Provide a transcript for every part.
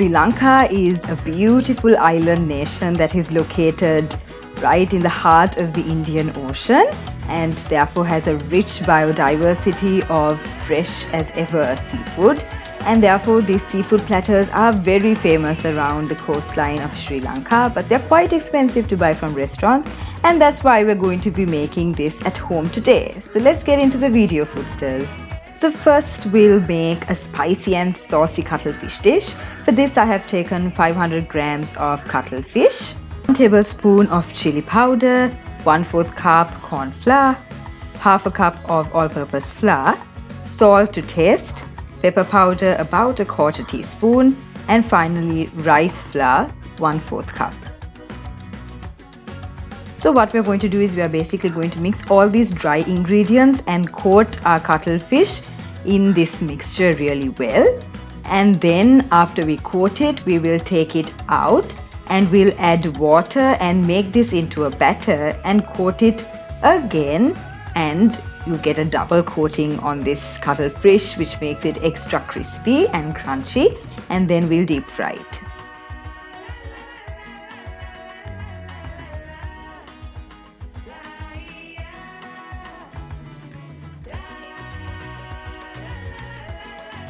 Sri Lanka is a beautiful island nation that is located right in the heart of the Indian Ocean and therefore has a rich biodiversity of fresh as ever seafood. And therefore these seafood platters are very famous around the coastline of Sri Lanka, but they're quite expensive to buy from restaurants, and that's why we're going to be making this at home today. So let's get into the video, Foodsters. So first we'll make a spicy and saucy cuttlefish dish. For this I have taken 500 grams of cuttlefish, 1 tablespoon of chili powder, 1/4 cup corn flour, half a cup of all-purpose flour, salt to taste, pepper powder about 1/4 teaspoon, and finally rice flour 1/4 cup. So what we're going to do is we are basically going to mix all these dry ingredients and coat our cuttlefish in this mixture really well. And then after we coat it, we will take it out and we'll add water and make this into a batter and coat it again, and you get a double coating on this cuttlefish, which makes it extra crispy and crunchy, and then we'll deep fry it.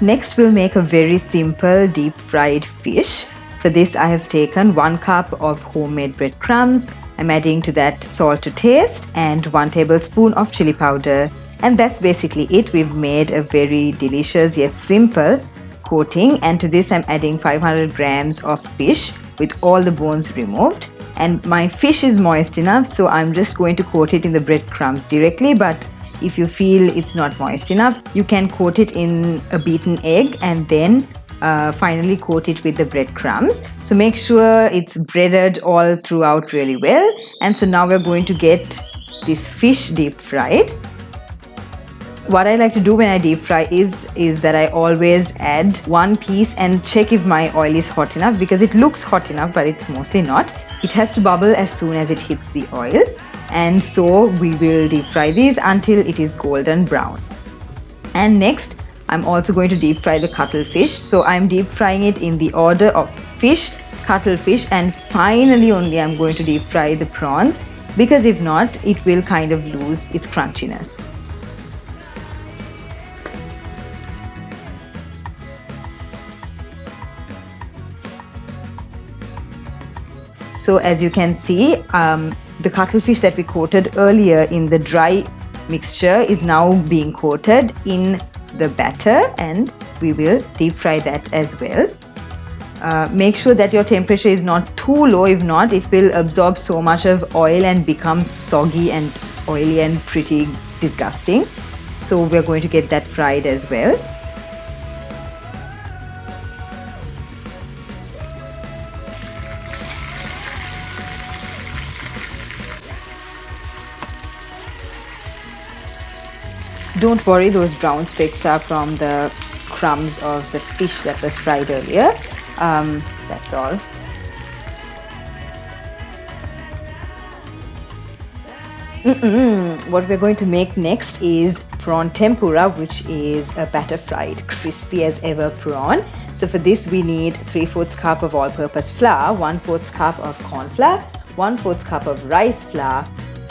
Next we'll make a very simple deep fried fish. For this I have taken 1 cup of homemade breadcrumbs. I'm adding to that salt to taste and 1 tablespoon of chili powder, and that's basically it. We've made a very delicious yet simple coating, and to this I'm adding 500 grams of fish with all the bones removed. And my fish is moist enough, so I'm just going to coat it in the breadcrumbs directly, but if you feel it's not moist enough, you can coat it in a beaten egg and then finally coat it with the breadcrumbs. So make sure it's breaded all throughout really well. And so now we're going to get this fish deep fried. What I like to do when I deep fry is that I always add 1 piece and check if my oil is hot enough, because it looks hot enough but it's mostly not. It has to bubble as soon as it hits the oil. And so we will deep fry these until it is golden brown. And next I'm also going to deep fry the cuttlefish. So I'm deep frying it in the order of fish, cuttlefish, and finally only I'm going to deep fry the prawns, because if not it will kind of lose its crunchiness. So as you can see, the cuttlefish that we coated earlier in the dry mixture is now being coated in the batter, and we will deep fry that as well. Make sure that your temperature is not too low, if not it will absorb so much of oil and become soggy and oily and pretty disgusting. So we're going to get that fried as well. Don't worry, those brown specks are from the crumbs of the fish that was fried earlier. That's all. What we're going to make next is prawn tempura, which is a batter fried, crispy as ever prawn. So for this we need 3/4 cup of all-purpose flour, 1/4 cup of corn flour, 1/4 cup of rice flour,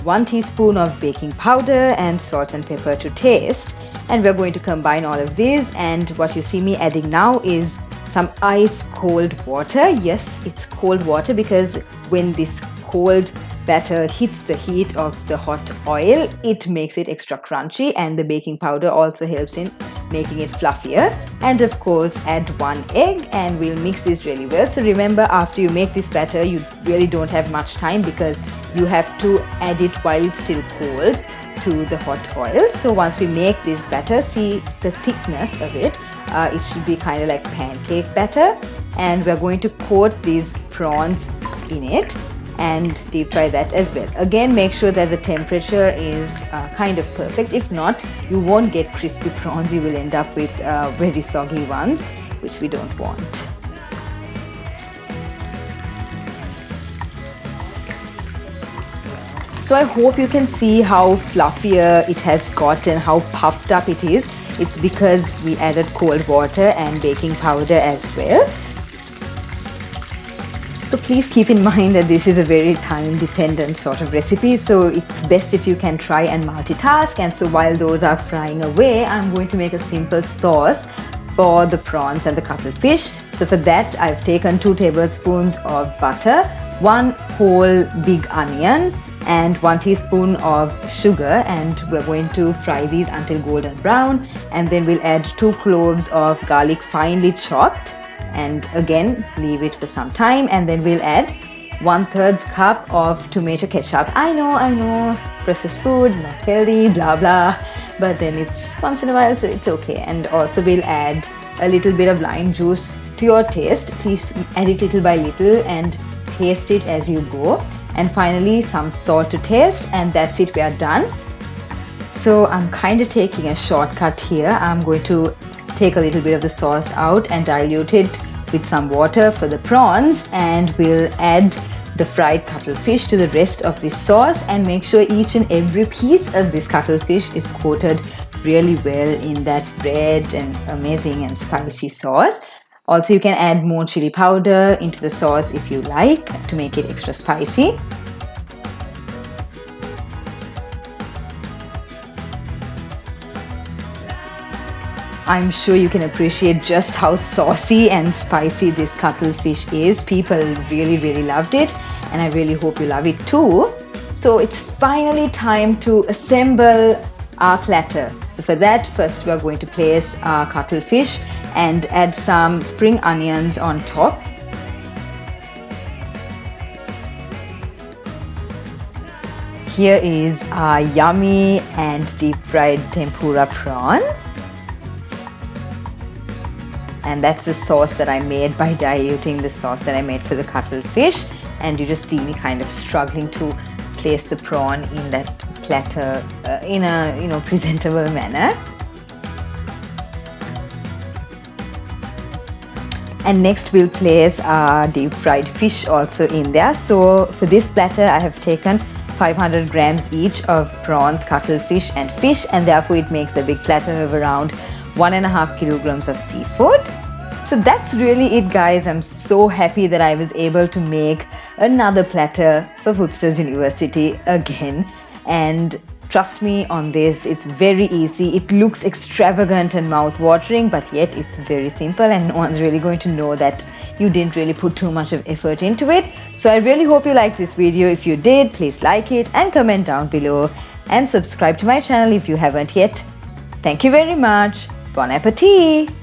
1 teaspoon of baking powder, and salt and pepper to taste. And we're going to combine all of these, and what you see me adding now is some ice cold water. Yes, it's cold water because when this cold batter hits the heat of the hot oil, it makes it extra crunchy, and the baking powder also helps in making it fluffier. And of course add 1 egg, and we'll mix this really well. So remember, after you make this batter you really don't have much time, because you have to add it while it's still cold to the hot oil. So once we make this batter, see the thickness of it, it should be kind of like pancake batter, and we're going to coat these prawns in it and deep fry that as well. Again, make sure that the temperature is kind of perfect. If not, you won't get crispy prawns. You will end up with very soggy ones, which we don't want. So I hope you can see how fluffier it has gotten, how puffed up it is. It's because we added cold water and baking powder as well. So please keep in mind that this is a very time dependent sort of recipe, so it's best if you can try and multitask. And so while those are frying away, I'm going to make a simple sauce for the prawns and the cuttlefish. So for that, I've taken 2 tablespoons of butter, 1 whole big onion, and 1 teaspoon of sugar, and we're going to fry these until golden brown. And then we'll add 2 cloves of garlic finely chopped, and again leave it for some time. And then we'll add 1/3 cup of tomato ketchup. I know, processed food, not healthy, blah blah, but then it's once in a while, so it's okay. And also we'll add a little bit of lime juice to your taste. Please add it little by little and taste it as you go. And finally some salt to taste, and that's it, we are done. So I'm kind of taking a shortcut here. I'm going to take a little bit of the sauce out and dilute it with some water for the prawns, and we'll add the fried cuttlefish to the rest of this sauce, and make sure each and every piece of this cuttlefish is coated really well in that red and amazing and spicy sauce. Also, you can add more chili powder into the sauce if you like to make it extra spicy. I'm sure you can appreciate just how saucy and spicy this cuttlefish is. People really loved it, and I really hope you love it too. So it's finally time to assemble our platter. So for that, first we are going to place our cuttlefish and add some spring onions on top. Here is our yummy and deep fried tempura prawns. And that's the sauce that I made by diluting the sauce that I made for the cuttlefish. And you just see me kind of struggling to place the prawn in that platter in a presentable manner. And next we'll place our deep fried fish also in there. So for this platter I have taken 500 grams each of prawns, cuttlefish and fish, and therefore it makes a big platter of around 1.5 kilograms of seafood. So that's really it, guys. I'm so happy that I was able to make another platter for Foodsters University again. And trust me on this, it's very easy. It looks extravagant and mouth-watering, but yet it's very simple, and no one's really going to know that you didn't really put too much of effort into it. So I really hope you liked this video. If you did, please like it and comment down below, and subscribe to my channel if you haven't yet. Thank you very much. Bon appetit!